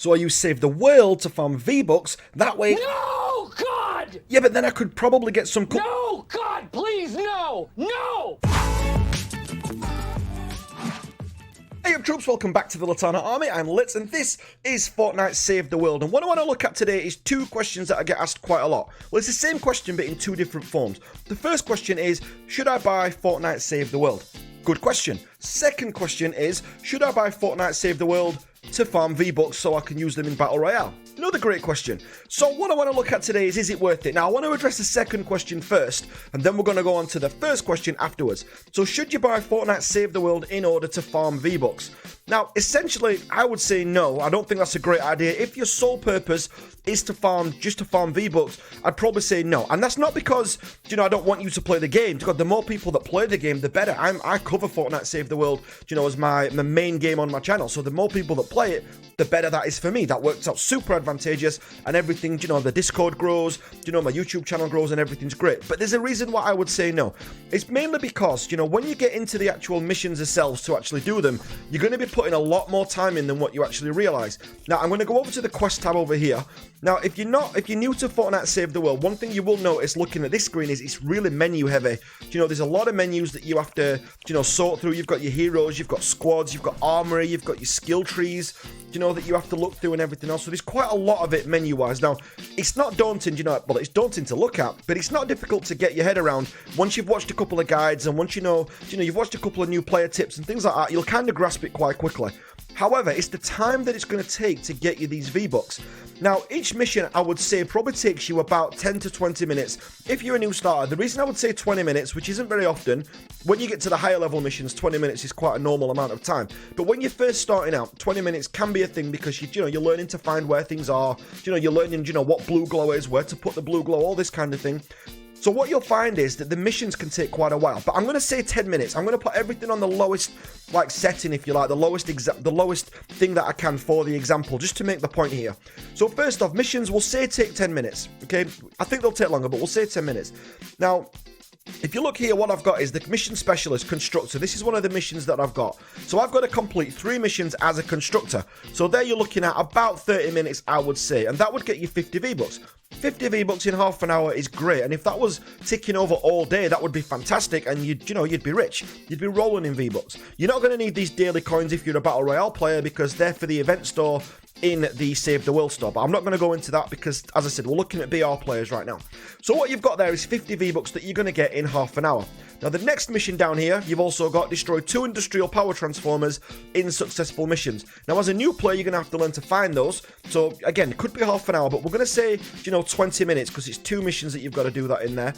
So I use Save the World to farm V-Bucks. That way... No, God! Yeah, but then I could probably get some... No, God, please, no! No! Hey up troops, welcome back to the Litanah army. I'm Litz and this is Fortnite Save the World. And what I want to look at today is two questions that I get asked quite a lot. Well, it's the same question but in two different forms. The first question is, should I buy Fortnite Save the World? Good question. Second question is, should I buy Fortnite Save the World to farm V-Bucks so I can use them in Battle Royale? Another great question. So what I want to look at today is it worth it? Now I want to address the second question first, and then we're going to go on to the first question afterwards. So should you buy Fortnite Save the World in order to farm V-Bucks? Now, essentially, I would say no. I don't think that's a great idea. If your sole purpose is to farm, just to farm V-Bucks, I'd probably say no. And that's not because, I don't want you to play the game. Because the more people that play the game, the better. I cover Fortnite Save the World, as my main game on my channel. So the more people that play it, the better that is for me. That works out super advantageous and everything, the Discord grows, my YouTube channel grows and everything's great. But there's a reason why I would say no. It's mainly because, when you get into the actual missions themselves to actually do them, you're going to be putting a lot more time in than what you actually realize. Now, I'm going to go over to the quest tab over here. Now, if you're new to Fortnite Save the World, one thing you will notice looking at this screen is it's really menu heavy. There's a lot of menus that you have to, sort through. You've got your heroes, you've got squads, you've got armory, you've got your skill trees, that you have to look through and everything else. So there's quite a lot of it menu-wise. Now, it's not daunting, well, it's daunting to look at, but it's not difficult to get your head around. Once you've watched a couple of guides and once you've watched a couple of new player tips and things like that, you'll kind of grasp it quite quickly. However, it's the time that it's going to take to get you these V-Bucks. Now, each mission, I would say, probably takes you about 10 to 20 minutes if you're a new starter. The reason I would say 20 minutes, which isn't very often, when you get to the higher level missions, 20 minutes is quite a normal amount of time. But when you're first starting out, 20 minutes can be a thing because, you're learning to find where things are. You're learning, what blue glow is, where to put the blue glow, all this kind of thing. So what you'll find is that the missions can take quite a while, but I'm going to say 10 minutes. I'm going to put everything on the lowest, setting, if you like, the lowest thing that I can for the example, just to make the point here. So first off, missions, we'll say take 10 minutes, okay? I think they'll take longer, but we'll say 10 minutes. Now, if you look here, what I've got is the mission specialist constructor. This is one of the missions that I've got. So I've got to complete 3 missions as a constructor. So there you're looking at about 30 minutes, I would say, and that would get you 50 V-Bucks. 50 V-Bucks in half an hour is great, and if that was ticking over all day, that would be fantastic, and you'd be rich. You'd be rolling in V-Bucks. You're not going to need these daily coins if you're a Battle Royale player because they're for the event store in the Save the World store, but I'm not going to go into that because, as I said, we're looking at BR players right now. So what you've got there is 50 V-Bucks that you're going to get in half an hour. Now, the next mission down here, you've also got destroy 2 industrial power transformers in successful missions. Now, as a new player, you're going to have to learn to find those. So, again, it could be half an hour, but we're going to say, 20 minutes because it's 2 missions that you've got to do that in there.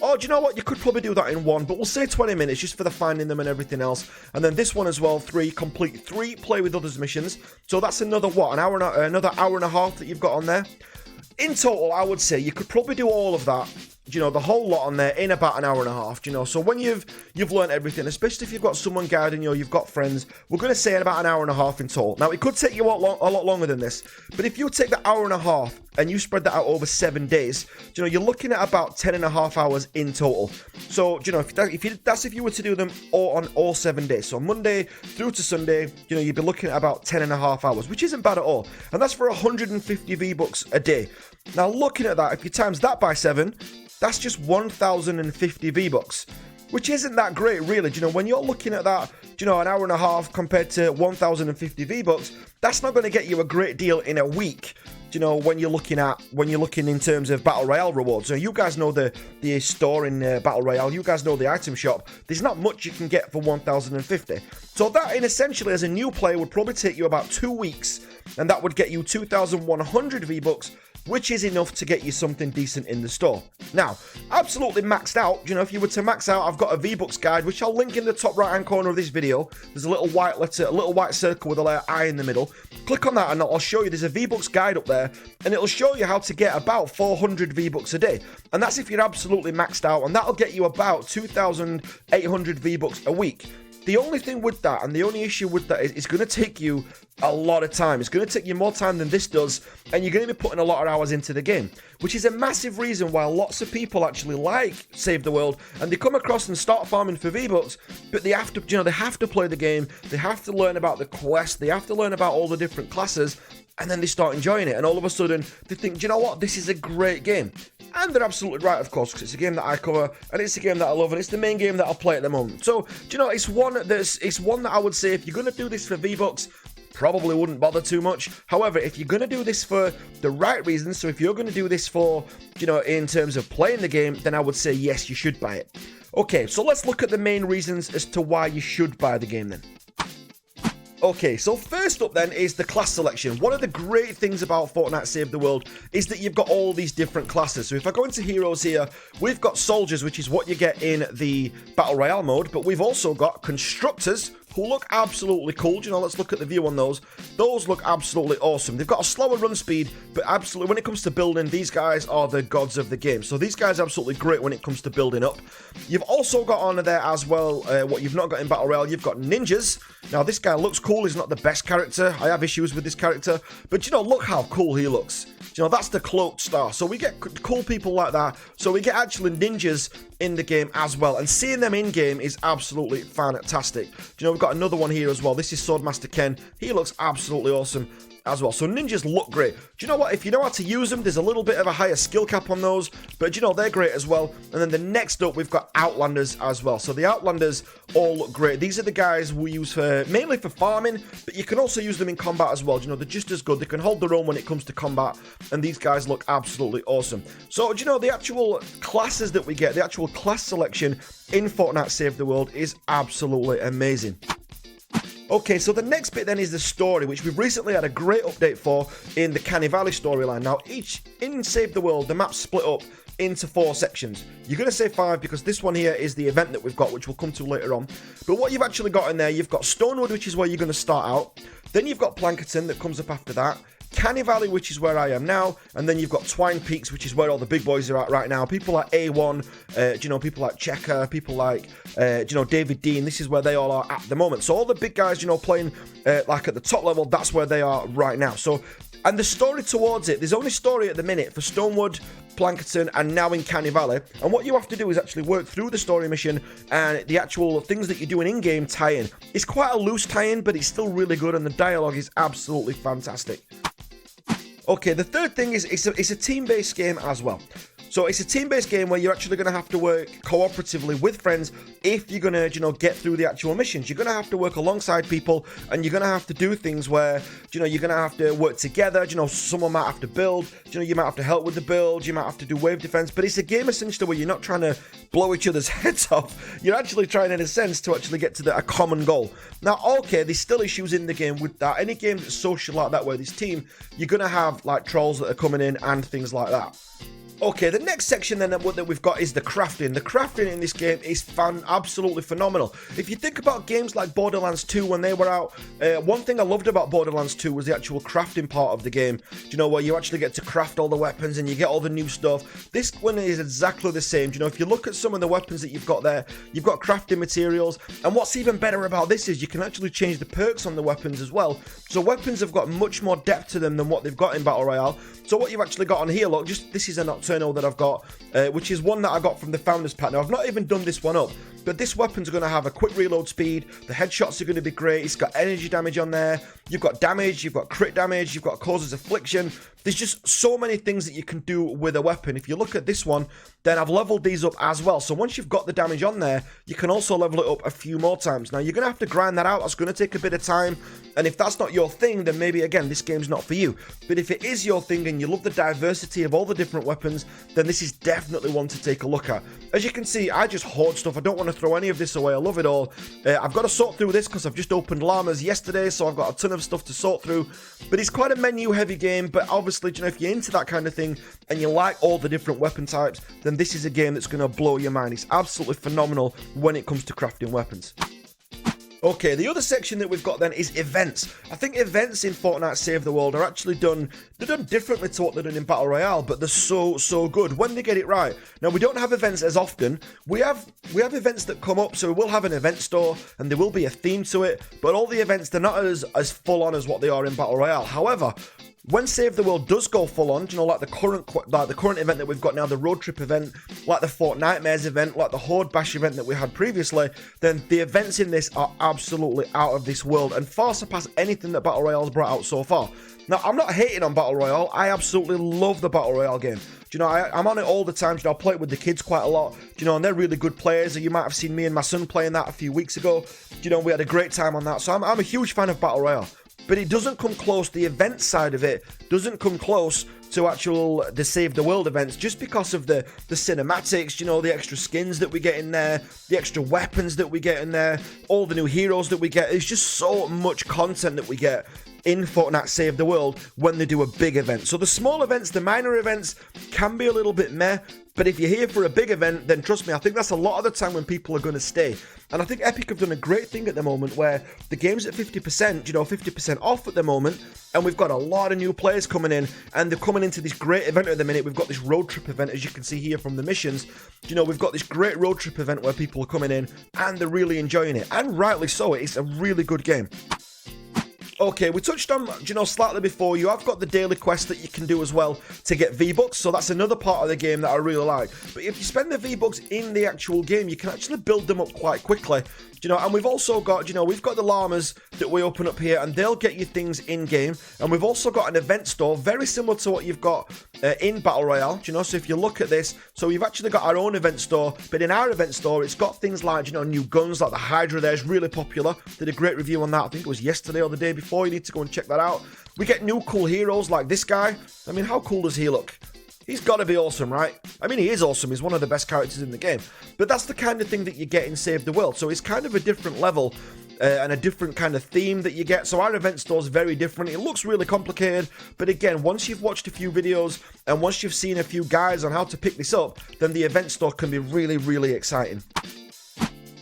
Or, do you know what? You could probably do that in 1, but we'll say 20 minutes just for the finding them and everything else. And then this one as well, 3, complete 3 play with others missions. So that's another, another hour and a half that you've got on there. In total, I would say you could probably do all of that, the whole lot on there in about an hour and a half, So when you've learned everything, especially if you've got someone guiding you or you've got friends, we're going to say in about an hour and a half in total. Now, it could take you a lot longer than this, but if you take the hour and a half and you spread that out over 7 days, you're looking at about 10 and a half hours in total. So, if you were to do them on all 7 days, so Monday through to Sunday, you'd be looking at about 10 and a half hours, which isn't bad at all. And that's for 150 V-Bucks a day. Now, looking at that, if you times that by 7, that's just 1,050 V-Bucks, which isn't that great, really. When you're looking at that, an hour and a half compared to 1,050 V-Bucks, that's not going to get you a great deal in a week. When you're looking in terms of Battle Royale rewards. You guys know the store in Battle Royale. You guys know the item shop. There's not much you can get for 1,050. So that, essentially, as a new player, would probably take you about 2 weeks, and that would get you 2,100 V-Bucks, which is enough to get you something decent in the store. Now, absolutely maxed out, if you were to max out, I've got a V-Bucks guide, which I'll link in the top right-hand corner of this video. There's a little white letter, a little white circle with a letter I in the middle. Click on that and I'll show you, there's a V-Bucks guide up there, and it'll show you how to get about 400 V-Bucks a day. And that's if you're absolutely maxed out, and that'll get you about 2,800 V-Bucks a week. The only thing with that, and the only issue with that, is it's going to take you a lot of time. It's going to take you more time than this does, and you're going to be putting a lot of hours into the game, which is a massive reason why lots of people actually like Save the World, and they come across and start farming for V-Bucks, but they have to, they have to play the game, they have to learn about the quest, they have to learn about all the different classes, and then they start enjoying it, and all of a sudden they think, do you know what, this is a great game. And they're absolutely right, of course, because it's a game that I cover, and it's a game that I love, and it's the main game that I'll play at the moment. So, do you know, it's one that I would say, if you're going to do this for V-Bucks, probably wouldn't bother too much. However, if you're going to do this for the right reasons, so if you're going to do this for, you know, in terms of playing the game, then I would say yes, you should buy it. Okay, so let's look at the main reasons as to why you should buy the game then. Okay, so first up then is the class selection. One of the great things about Fortnite Save the World is that you've got all these different classes. So if I go into heroes here, we've got soldiers, which is what you get in the Battle Royale mode, but we've also got constructors, who look absolutely cool. You know, let's look at the view on those. Those look absolutely awesome. They've got a slower run speed, but absolutely, when it comes to building, these guys are the gods of the game. So these guys are absolutely great when it comes to building up. You've also got on there as well, what you've not got in Battle Royale, you've got ninjas. Now, this guy looks cool. He's not the best character. I have issues with this character, but you know, look how cool he looks. You know, that's the cloaked star. So we get cool people like that. So we get actually ninjas in the game as well. And seeing them in game is absolutely fantastic. You know, we've got another one here as well. This is Swordmaster Ken. He looks absolutely awesome as well. So ninjas look great. Do you know what? If you know how to use them, there's a little bit of a higher skill cap on those, but you know, they're great as well. And then the next up, we've got Outlanders as well. So the Outlanders all look great. These are the guys we use for mainly for farming, but you can also use them in combat as well. You know, they're just as good. They can hold their own when it comes to combat, and these guys look absolutely awesome. So, do you know, the actual classes that we get, the actual class selection in Fortnite Save the World is absolutely amazing. Okay, so the next bit then is the story, which we've recently had a great update for in the Canny Valley storyline. Now, in Save the World, the map's split up into 4 sections. You're going to say 5 because this one here is the event that we've got, which we'll come to later on. But what you've actually got in there, you've got Stonewood, which is where you're going to start out. Then you've got Plankerton that comes up after that. Canny Valley, which is where I am now, and then you've got Twine Peaks, which is where all the big boys are at right now. People like A1, you know, people like Checker, people like, you know, David Dean. This is where they all are at the moment. So all the big guys, you know, playing like at the top level, that's where they are right now. So, and the story towards it, there's only story at the minute for Stonewood, Plankerton, and now in Canny Valley. And what you have to do is actually work through the story mission and the actual things that you're doing in-game tie-in. It's quite a loose tie-in, but it's still really good, and the dialogue is absolutely fantastic. Okay, the third thing is it's a team-based game as well. So it's a team-based game where you're actually going to have to work cooperatively with friends if you're going to, you know, get through the actual missions. You're going to have to work alongside people, and you're going to have to do things where, you know, you're going to have to work together. You know, someone might have to build. You know, you might have to help with the build. You might have to do wave defense. But it's a game essentially where you're not trying to blow each other's heads off. You're actually trying, in a sense, to actually get to a common goal. Now, okay, there's still issues in the game with that. Any game that's social like that, where this team, you're going to have like trolls that are coming in and things like that. Okay, the next section then that we've got is the crafting. The crafting in this game is absolutely phenomenal. If you think about games like Borderlands 2 when they were out, one thing I loved about Borderlands 2 was the actual crafting part of the game. You know, where you actually get to craft all the weapons and you get all the new stuff. This one is exactly the same. You know, if you look at some of the weapons that you've got there, you've got crafting materials. And what's even better about this is you can actually change the perks on the weapons as well. So weapons have got much more depth to them than what they've got in Battle Royale. So what you've actually got on here, look, this is a Nocturno that I've got, which is one that I got from the Founders Pack. Now, I've not even done this one up, but this weapon's going to have a quick reload speed. The headshots are going to be great. It's got energy damage on there. You've got damage. You've got crit damage. You've got causes affliction. There's just so many things that you can do with a weapon. If you look at this one, then I've leveled these up as well. So once you've got the damage on there, you can also level it up a few more times. Now, you're going to have to grind that out. That's going to take a bit of time. And if that's not your thing, then maybe, again, this game's not for you. But if it is your thing and you love the diversity of all the different weapons, then this is definitely one to take a look at. As you can see, I just hoard stuff. I don't want to throw any of this away. I love it all. I've got to sort through this because I've just opened Llamas yesterday, so I've got a ton of stuff to sort through. But it's quite a menu-heavy game, but obviously, you know, if you're into that kind of thing and you like all the different weapon types, then this is a game that's going to blow your mind. It's absolutely phenomenal when it comes to crafting weapons. Okay, the other section that we've got then is events. I think events in Fortnite Save the World are actually done differently to what they're done in Battle Royale, but they're so good when they get it right. Now, we don't have events as often. We have events that come up, so we will have an event store, and there will be a theme to it, but all the events, they're not as full on as what they are in Battle Royale. However, when Save the World does go full on, you know, like the current event that we've got now, the road trip event, like the Fortnitemares event, like the Horde Bash event that we had previously, then the events in this are absolutely out of this world and far surpass anything that Battle Royale's brought out so far. Now, I'm not hating on Battle Royale. I absolutely love the Battle Royale game. Do you know, I'm on it all the time. Do you know, I play it with the kids quite a lot. Do you know, and they're really good players. You might have seen me and my son playing that a few weeks ago. Do you know, we had a great time on that. So I'm a huge fan of Battle Royale. But it doesn't come close, the event side of it doesn't come close to the Save the World events, just because of the cinematics, you know, the extra skins that we get in there, the extra weapons that we get in there, all the new heroes that we get. There's just so much content that we get in Fortnite Save the World when they do a big event. So the small events, the minor events can be a little bit meh, but if you're here for a big event, then trust me, I think that's a lot of the time when people are going to stay. And I think Epic have done a great thing at the moment where the game's at 50%, you know, 50% off at the moment, and we've got a lot of new players coming in, and they're coming into this great event at the minute. We've got this road trip event, as you can see here from the missions. You know, we've got this great road trip event where people are coming in, and they're really enjoying it, and rightly so. It's a really good game. Okay, we touched on, you know, slightly before, you have got the daily quest that you can do as well to get V-Bucks, so that's another part of the game that I really like. But if you spend the V-Bucks in the actual game, you can actually build them up quite quickly. You know, and we've also got, you know, we've got the llamas that we open up here, and they'll get you things in-game. And we've also got an event store, very similar to what you've got in Battle Royale. You know, so if you look at this, so we've actually got our own event store, but in our event store, it's got things like, you know, new guns, like the Hydra there is really popular. Did a great review on that, I think it was yesterday or the day before. You need to go and check that out. We get new cool heroes like this guy. I mean, how cool does he look? He's got to be awesome, right? I mean, he is awesome. He's one of the best characters in the game. But that's the kind of thing that you get in Save the World. So it's kind of a different level and a different kind of theme that you get. So our event store is very different. It looks really complicated. But again, once you've watched a few videos and once you've seen a few guides on how to pick this up, then the event store can be really, really exciting.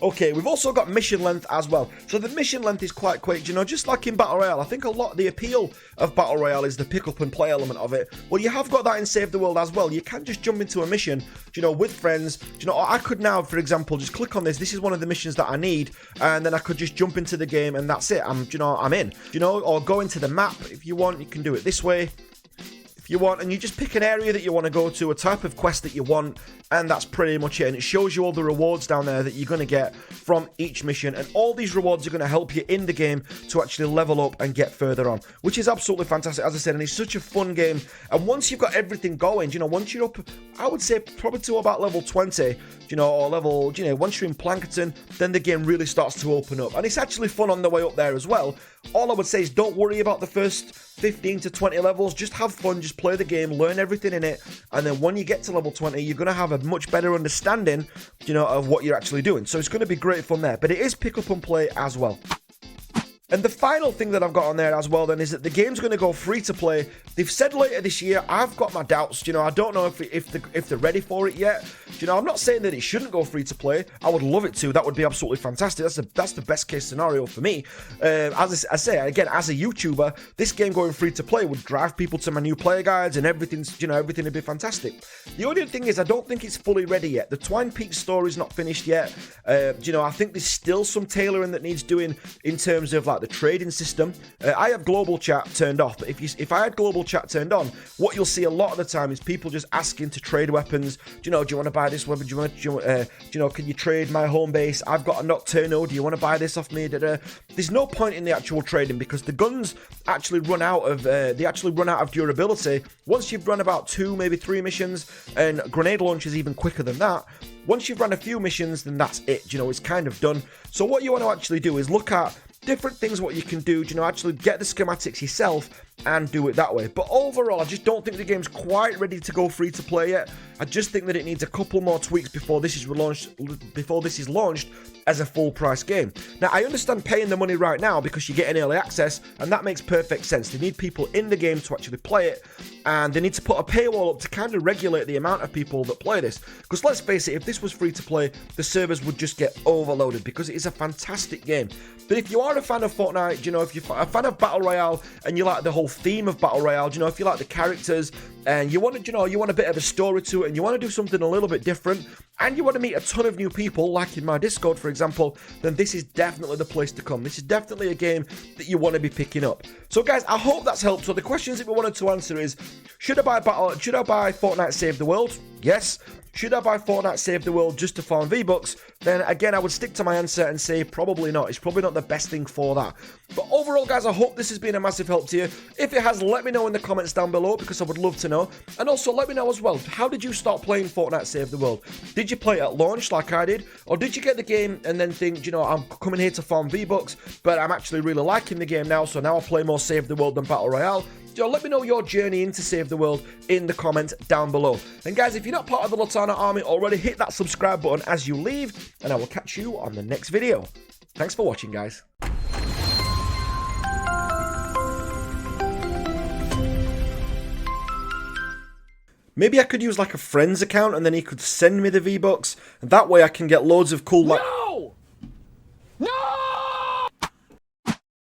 Okay, we've also got mission length as well. So the mission length is quite quick, you know, just like in Battle Royale. I think a lot of the appeal of Battle Royale is the pick up and play element of it. Well, you have got that in Save the World as well. You can just jump into a mission, you know, with friends. You know, I could now, for example, just click on this. This is one of the missions that I need, and then I could just jump into the game, and that's it. I'm in. You know, or go into the map if you want. You can do it this way if you want, and you just pick an area that you want to go to, a type of quest that you want, and that's pretty much it. And it shows you all the rewards down there that you're going to get from each mission, and all these rewards are going to help you in the game to actually level up and get further on, which is absolutely fantastic, as I said. And it's such a fun game. And once you've got everything going, you know, once you're up, I would say probably to about level 20, you know, or level, you know, once you're in Plankton, then the game really starts to open up, and it's actually fun on the way up there as well. All I would say is don't worry about the first 15 to 20 levels. Just have fun, just play the game, learn everything in it, and then when you get to level 20, you're going to have a much better understanding, you know, of what you're actually doing. So it's going to be great fun there, but it is pick up and play as well. And the final thing that I've got on there as well then is that the game's going to go free to play. They've said later this year. I've got my doubts. You know, I don't know if they're ready for it yet. You know, I'm not saying that it shouldn't go free to play. I would love it to. That would be absolutely fantastic. That's the best case scenario for me. As I say, again, as a YouTuber, this game going free to play would drive people to my new player guides, and everything's, you know, everything would be fantastic. The only thing is, I don't think it's fully ready yet. The Twine Peaks story is not finished yet. You know, I think there's still some tailoring that needs doing in terms of like the trading system. I have global chat turned off, but if I had global chat turned on, what you'll see a lot of the time is people just asking to trade weapons. Do you want to buy this weapon? Can you trade my home base? I've got a Nocturno. Do you want to buy this off me? There's no point in the actual trading because the guns actually run out of durability once you've run about 2, maybe 3 missions, and grenade launch is even quicker than that. Once you've run a few missions, then that's it. You know, it's kind of done. So what you want to actually do is look at different things, what you can do, you know, actually get the schematics yourself and do it that way. But overall, I just don't think the game's quite ready to go free to play yet. I just think that it needs a couple more tweaks before this is launched as a full price game. Now, I understand paying the money right now because you get an early access, and that makes perfect sense. They need people in the game to actually play it, and they need to put a paywall up to kind of regulate the amount of people that play this. Because let's face it, if this was free to play, the servers would just get overloaded because it is a fantastic game. But if you are a fan of Fortnite, you know, if you're a fan of Battle Royale and you like the whole theme of Battle Royale, you know, if you like the characters and you want to, you know, you want a bit of a story to it and you want to do something a little bit different, and you want to meet a ton of new people, like in my Discord, for example, then this is definitely the place to come. This is definitely a game that you want to be picking up. So, guys, I hope that's helped. So, the questions that we wanted to answer is, should I buy Fortnite Save the World? Yes. Should I buy Fortnite Save the World just to farm V-Bucks? Then again, I would stick to my answer and say probably not. It's probably not the best thing for that. But overall, guys, I hope this has been a massive help to you. If it has, let me know in the comments down below because I would love to know. And also, let me know as well, how did you start playing Fortnite Save the World? Did you play it at launch like I did? Or did you get the game and then think, you know, I'm coming here to farm V-Bucks, but I'm actually really liking the game now, so now I'll play more Save the World than Battle Royale? Let me know your journey into Save the World in the comments down below. And guys, if you're not part of the Litanah army already, hit that subscribe button as you leave, and I will catch you on the next video. Thanks for watching, guys. Maybe I could use like a friend's account and then he could send me the V-Bucks, and that way I can get loads of cool like...